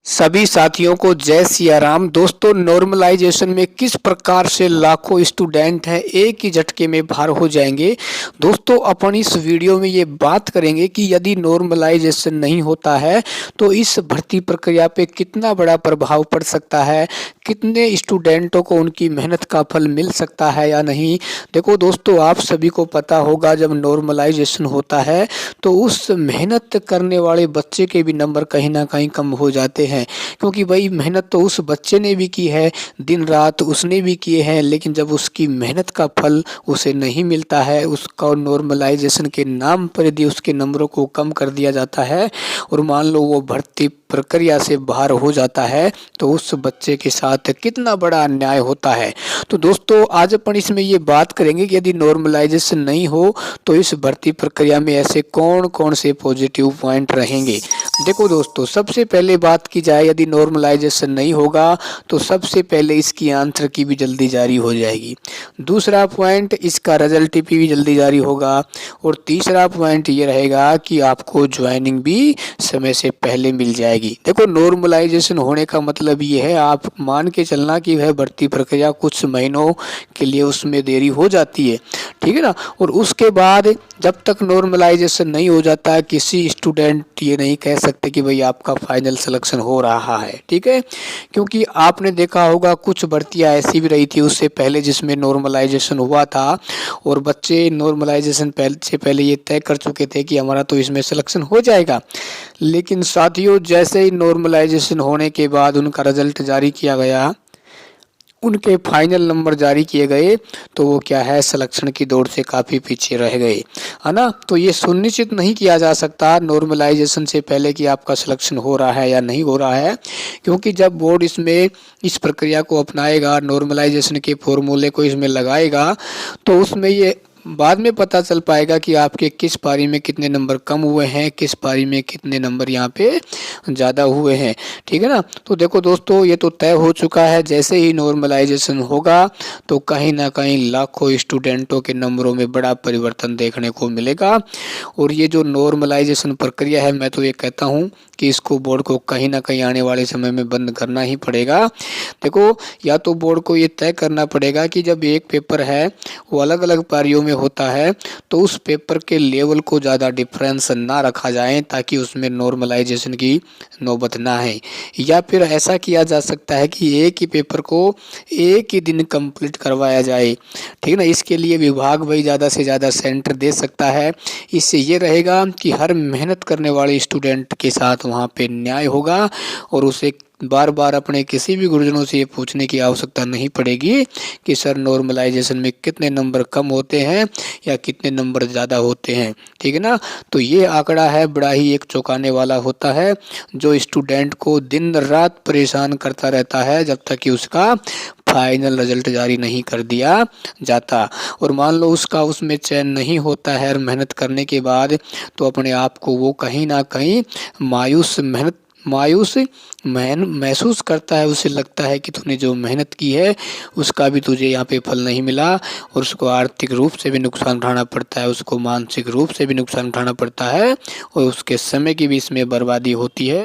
सभी साथियों को जय सिया राम। दोस्तों, नॉर्मलाइजेशन में किस प्रकार से लाखों स्टूडेंट हैं एक ही झटके में बाहर हो जाएंगे। दोस्तों, अपन इस वीडियो में ये बात करेंगे कि यदि नॉर्मलाइजेशन नहीं होता है तो इस भर्ती प्रक्रिया पे कितना बड़ा प्रभाव पड़ सकता है, कितने स्टूडेंटों को उनकी मेहनत का फल मिल सकता है या नहीं। देखो दोस्तों, आप सभी को पता होगा जब नॉर्मलाइजेशन होता है तो उस मेहनत करने वाले बच्चे के भी नंबर कहीं ना कहीं कम हो जाते हैं, क्योंकि भाई मेहनत तो उस बच्चे ने भी की है, दिन रात उसने भी किए हैं, लेकिन जब उसकी मेहनत का फल उसे नहीं मिलता है, उसका नॉर्मलाइजेशन के नाम पर यदि उसके नंबरों को कम कर दिया जाता है और मान लो वो भर्ती प्रक्रिया से बाहर हो जाता है तो उस बच्चे के साथ कितना बड़ा अन्याय होता है। तो दोस्तों, आज अपन इसमें ये बात करेंगे कि यदि नॉर्मलाइजेशन नहीं हो तो इस भर्ती प्रक्रिया में ऐसे कौन कौन से पॉजिटिव पॉइंट रहेंगे। देखो दोस्तों, सबसे पहले बात की जाए, यदि नॉर्मलाइजेशन नहीं होगा तो सबसे पहले इसकी आंसर की भी जल्दी जारी हो जाएगी। दूसरा पॉइंट, इसका रिजल्ट भी जल्दी जारी होगा। और तीसरा पॉइंट ये रहेगा कि आपको ज्वाइनिंग भी समय से पहले मिल जाएगी। देखो, नॉर्मलाइजेशन होने का मतलब ये है, आप मान के चलना कि वह भर्ती प्रक्रिया कुछ महीनों के लिए उसमें देरी हो जाती है, ठीक है ना। और उसके बाद जब तक नॉर्मलाइजेशन नहीं हो जाता, किसी स्टूडेंट ये नहीं कह सकते कि भाई आपका फाइनल सिलेक्शन हो रहा है, ठीक है। क्योंकि आपने देखा होगा कुछ भर्तियां ऐसी भी रही थी उससे पहले जिसमें नॉर्मलाइजेशन हुआ था और बच्चे नॉर्मलाइजेशन से पहले ये तय कर चुके थे कि हमारा तो इसमें सिलेक्शन हो जाएगा, लेकिन साथियों जैसे ही नॉर्मलाइजेशन होने के बाद उनका रिजल्ट जारी किया गया, उनके फाइनल नंबर जारी किए गए, तो वो क्या है, सिलेक्शन की दौड़ से काफ़ी पीछे रह गए, है ना। तो ये सुनिश्चित नहीं किया जा सकता नॉर्मलाइजेशन से पहले कि आपका सिलेक्शन हो रहा है या नहीं हो रहा है, क्योंकि जब बोर्ड इसमें इस प्रक्रिया को अपनाएगा, नॉर्मलाइजेशन के फॉर्मूले को इसमें लगाएगा, तो उसमें ये बाद में पता चल पाएगा कि आपके किस पारी में कितने नंबर कम हुए हैं, किस पारी में कितने नंबर यहाँ पे ज़्यादा हुए हैं, ठीक है ना। तो देखो दोस्तों, ये तो तय हो चुका है, जैसे ही नॉर्मलाइजेशन होगा तो कहीं ना कहीं लाखों स्टूडेंटों के नंबरों में बड़ा परिवर्तन देखने को मिलेगा। और ये जो नॉर्मलाइजेशन प्रक्रिया है, मैं तो ये कहता हूँ कि इसको बोर्ड को कहीं ना कहीं आने वाले समय में बंद करना ही पड़ेगा। देखो, या तो बोर्ड को ये तय करना पड़ेगा कि जब एक पेपर है वो अलग अलग पारियों में होता है तो उस पेपर के लेवल को ज़्यादा डिफरेंस ना रखा जाए ताकि उसमें नॉर्मलाइजेशन की नौबत ना है। या फिर ऐसा किया जा सकता है कि एक ही पेपर को एक ही दिन कंप्लीट करवाया जाए, ठीक है ना। इसके लिए विभाग भाई ज़्यादा से ज़्यादा सेंटर दे सकता है। इससे ये रहेगा कि हर मेहनत करने वाले स्टूडेंट के साथ वहाँ पे न्याय होगा और उसे बार बार अपने किसी भी गुरुजनों से ये पूछने की आवश्यकता नहीं पड़ेगी कि सर नॉर्मलाइजेशन में कितने नंबर कम होते हैं या कितने नंबर ज़्यादा होते हैं, ठीक है ना। तो ये आंकड़ा है, बड़ा ही एक चौंकाने वाला होता है, जो स्टूडेंट को दिन रात परेशान करता रहता है जब तक कि उसका फाइनल रिजल्ट जारी नहीं कर दिया जाता। और मान लो उसका उसमें चयन नहीं होता है मेहनत करने के बाद, तो अपने आप को वो कहीं ना कहीं मायूस महसूस करता है। उसे लगता है कि तूने जो मेहनत की है उसका भी तुझे यहाँ पे फल नहीं मिला, और उसको आर्थिक रूप से भी नुकसान उठाना पड़ता है, उसको मानसिक रूप से भी नुकसान उठाना पड़ता है और उसके समय की भी इसमें बर्बादी होती है।